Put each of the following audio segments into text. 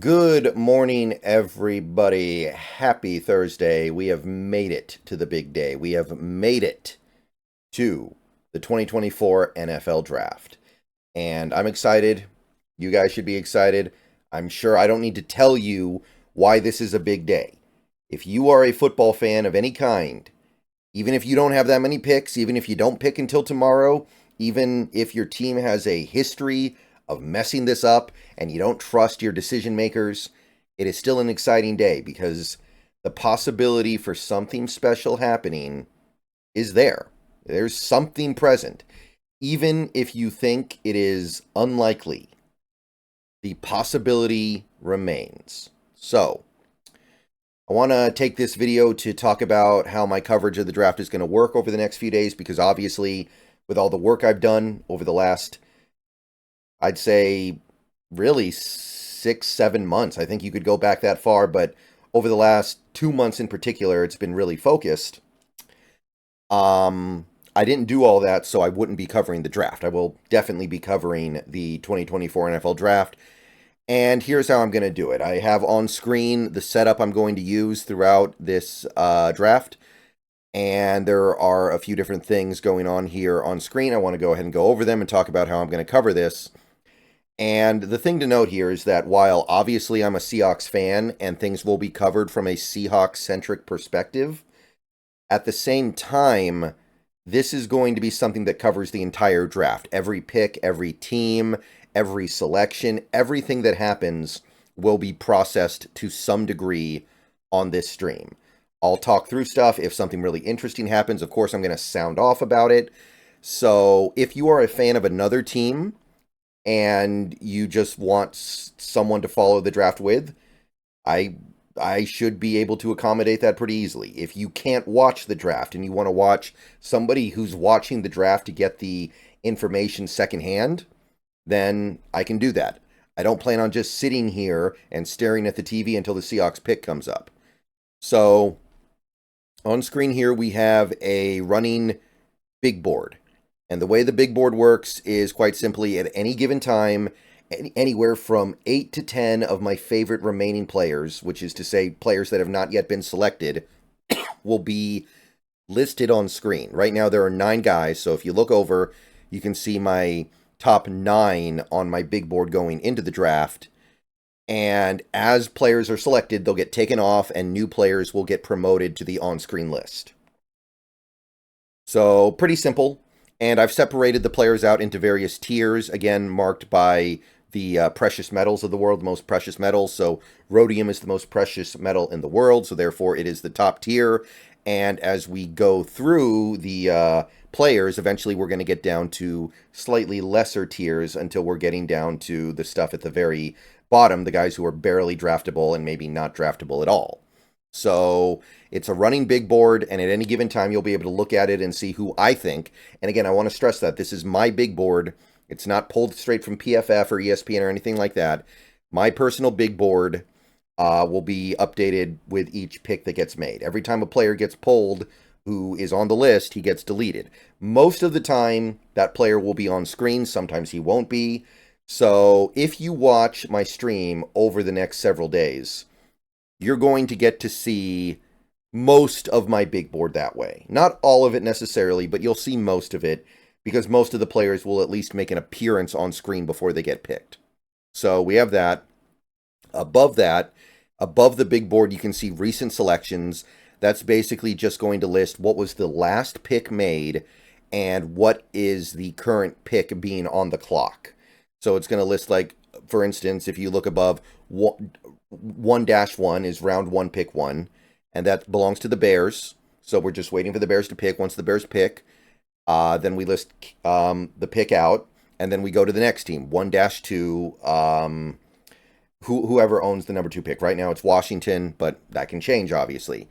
Good morning, everybody. Happy Thursday. We have made it to the big day. We have made it to the 2024 NFL Draft. And I'm excited. You guys should be excited. I'm sure I don't need to tell you why this is a big day. If you are a football fan of any kind, even if you don't have that many picks, even if you don't pick until tomorrow, even if your team has a history of messing this up and you don't trust your decision makers, it is still an exciting day because the possibility for something special happening is there. There's something present. Even if you think it is unlikely, the possibility remains. So, I want to take this video to talk about how my coverage of the draft is going to work over the next few days because obviously with all the work I've done over the last, I'd say, really 6-7 months. I think you could go back that far, but over the last 2 months in particular, it's been really focused. I didn't do all that, so I wouldn't be covering the draft. I will definitely be covering the 2024 NFL Draft. And here's how I'm going to do it. I have on screen the setup I'm going to use throughout this draft. And there are a few different things going on here on screen. I want to go ahead and go over them and talk about how I'm going to cover this. And the thing to note here is that while obviously I'm a Seahawks fan and things will be covered from a Seahawks-centric perspective, at the same time, this is going to be something that covers the entire draft. Every pick, every team, every selection, everything that happens will be processed to some degree on this stream. I'll talk through stuff. If something really interesting happens, of course, I'm going to sound off about it. So if you are a fan of another team and you just want someone to follow the draft with, I should be able to accommodate that pretty easily. If you can't watch the draft and you want to watch somebody who's watching the draft to get the information secondhand, then I can do that. I don't plan on just sitting here and staring at the TV until the Seahawks pick comes up. So on screen here, we have a running big board. And the way the big board works is quite simply at any given time, anywhere from 8 to 10 of my favorite remaining players, which is to say players that have not yet been selected, will be listed on screen. Right now there are 9 guys, so if you look over, you can see my top 9 on my big board going into the draft. And as players are selected, they'll get taken off and new players will get promoted to the on-screen list. So pretty simple. And I've separated the players out into various tiers, again, marked by the precious metals of the world, the most precious metals. So rhodium is the most precious metal in the world, so therefore it is the top tier. And as we go through the players, eventually we're going to get down to slightly lesser tiers until we're getting down to the stuff at the very bottom, the guys who are barely draftable and maybe not draftable at all. So it's a running big board, and at any given time, you'll be able to look at it and see who I think. And again, I want to stress that this is my big board. It's not pulled straight from PFF or ESPN or anything like that. My personal big board will be updated with each pick that gets made. Every time a player gets pulled who is on the list, he gets deleted. Most of the time, that player will be on screen. Sometimes he won't be. So if you watch my stream over the next several days, you're going to get to see most of my big board that way. Not all of it necessarily, but you'll see most of it because most of the players will at least make an appearance on screen before they get picked. So we have that. Above that, above the big board, you can see recent selections. That's basically just going to list what was the last pick made and what is the current pick being on the clock. So it's going to list, like, for instance, if you look above 1-1 is round 1, pick 1, and that belongs to the Bears. So we're just waiting for the Bears to pick. Once the Bears pick, then we list the pick out, and then we go to the next team, 1-2, whoever owns the number 2 pick. Right now it's Washington, but that can change, obviously.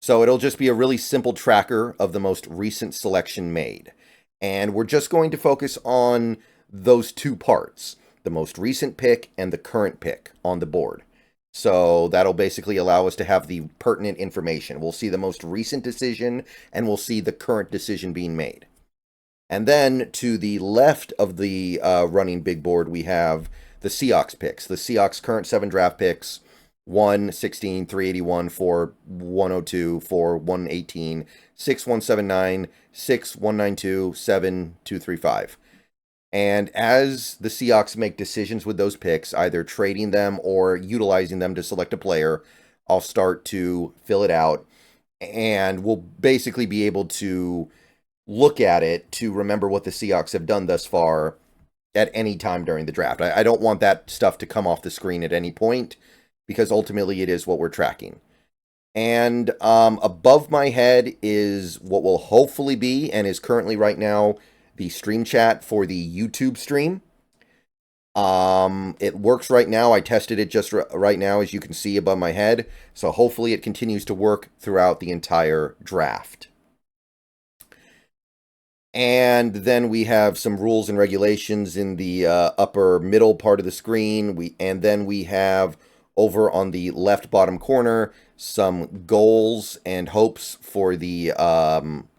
So it'll just be a really simple tracker of the most recent selection made. And we're just going to focus on those 2 parts, the most recent pick and the current pick on the board. So that'll basically allow us to have the pertinent information. We'll see the most recent decision and we'll see the current decision being made. And then to the left of the running big board, we have the Seahawks picks. The Seahawks' current 7 draft picks: 1, 16, 381, 4, 102, 4, 118, 6, 179, 6, 192, 7, 235. And as the Seahawks make decisions with those picks, either trading them or utilizing them to select a player, I'll start to fill it out. And we'll basically be able to look at it to remember what the Seahawks have done thus far at any time during the draft. I don't want that stuff to come off the screen at any point, because ultimately it is what we're tracking. And above my head is what will hopefully be, and is currently right now, the stream chat for the YouTube stream. It works right now. I tested it just right now, as you can see above my head. So hopefully it continues to work throughout the entire draft. And then we have some rules and regulations in the upper middle part of the screen. And then we have over on the left bottom corner some goals and hopes for the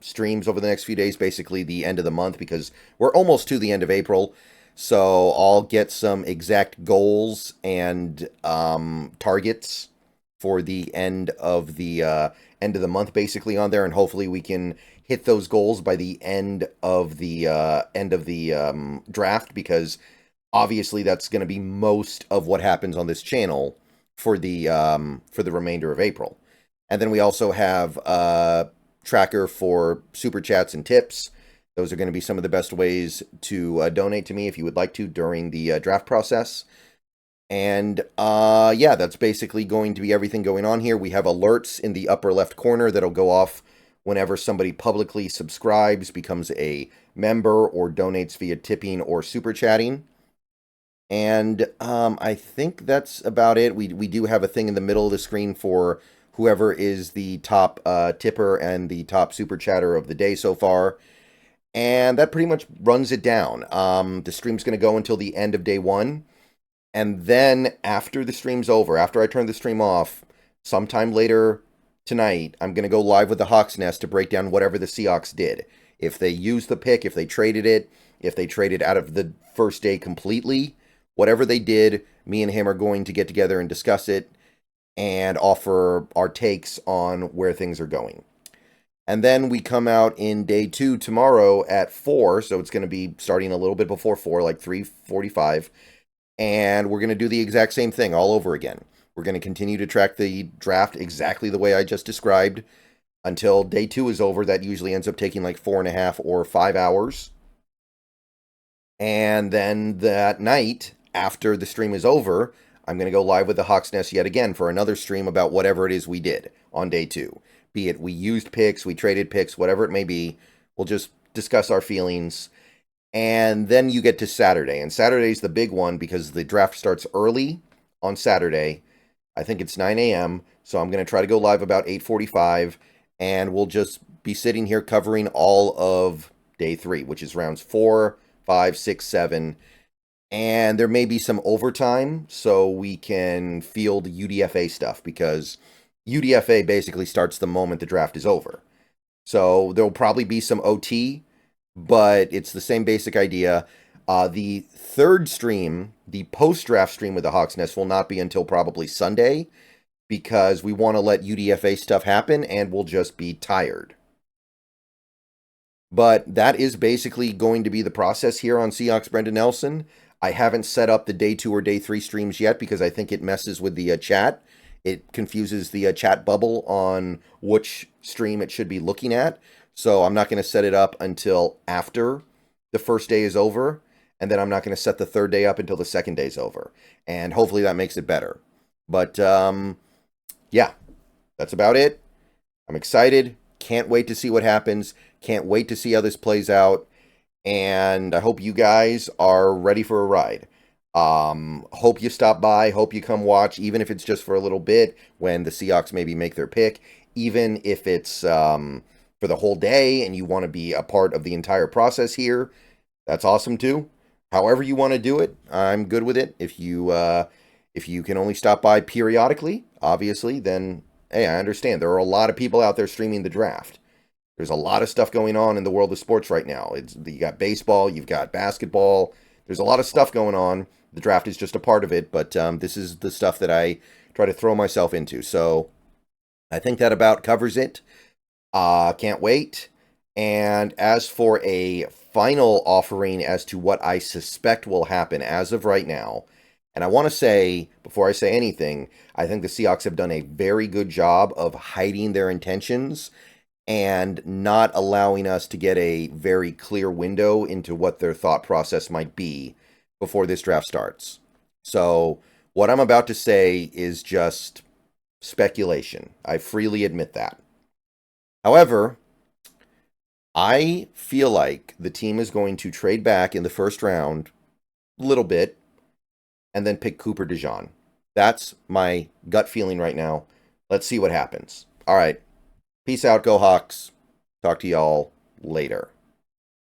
streams over the next few days, basically the end of the month, because we're almost to the end of April. So I'll get some exact goals and targets for the end of the month, basically, on there, and hopefully we can hit those goals by the end of the draft, because obviously that's going to be most of what happens on this channel for the remainder of April. And then we also have a tracker for super chats and tips. Those are going to be some of the best ways to donate to me if you would like to during the draft process. And yeah, that's basically going to be everything going on here. We have alerts in the upper left corner that'll go off whenever somebody publicly subscribes, becomes a member, or donates via tipping or super chatting. And I think that's about it. We do have a thing in the middle of the screen for whoever is the top tipper and the top super chatter of the day so far. And that pretty much runs it down. The stream's going to go until the end of day 1. And then after the stream's over, after I turn the stream off, sometime later tonight, I'm going to go live with the Hawks Nest to break down whatever the Seahawks did. If they used the pick, if they traded it, if they traded out of the first day completely, whatever they did, me and him are going to get together and discuss it and offer our takes on where things are going. And then we come out in day 2 tomorrow at 4, so it's going to be starting a little bit before 4, like 3:45, and we're going to do the exact same thing all over again. We're going to continue to track the draft exactly the way I just described until day 2 is over. That usually ends up taking like 4.5 or 5 hours. And then that night, after the stream is over, I'm going to go live with the Hawks Nest yet again for another stream about whatever it is we did on day 2. Be it we used picks, we traded picks, whatever it may be. We'll just discuss our feelings. And then you get to Saturday. And Saturday's the big one because the draft starts early on Saturday. I think it's 9 a.m. So I'm going to try to go live about 8:45. And we'll just be sitting here covering all of day 3, which is rounds 4, 5, 6, 7. And there may be some overtime so we can field UDFA stuff, because UDFA basically starts the moment the draft is over. So there'll probably be some OT, but it's the same basic idea. The third stream, the post-draft stream with the Hawks Nest, will not be until probably Sunday, because we want to let UDFA stuff happen and we'll just be tired. But that is basically going to be the process here on Seahawks Brendon Nelson. I haven't set up the day 2 or day 3 streams yet because I think it messes with the chat. It confuses the chat bubble on which stream it should be looking at. So I'm not going to set it up until after the first day is over. And then I'm not going to set the third day up until the second day is over. And hopefully that makes it better. But yeah, that's about it. I'm excited. Can't wait to see what happens. Can't wait to see how this plays out. And I hope you guys are ready for a ride. Hope you stop by, hope you come watch, even if it's just for a little bit when the Seahawks maybe make their pick, even if it's for the whole day and you want to be a part of the entire process here. That's awesome too. However you want to do it, I'm good with it. If you can only stop by periodically, obviously, then hey, I understand. There are a lot of people out there streaming the draft. There's a lot of stuff going on in the world of sports right now. You got baseball, you've got basketball, There's a lot of stuff going on. The draft is just a part of it, but this is the stuff that I try to throw myself into. So I think that about covers it. Can't wait. And as for a final offering as to what I suspect will happen as of right now, and I want to say, before I say anything, I think the Seahawks have done a very good job of hiding their intentions and not allowing us to get a very clear window into what their thought process might be before this draft starts. So what I'm about to say is just speculation. I freely admit that. However, I feel like the team is going to trade back in the first round a little bit and then pick Cooper DeJean. That's my gut feeling right now. Let's see what happens. All right. Peace out, Go Hawks. Talk to y'all later.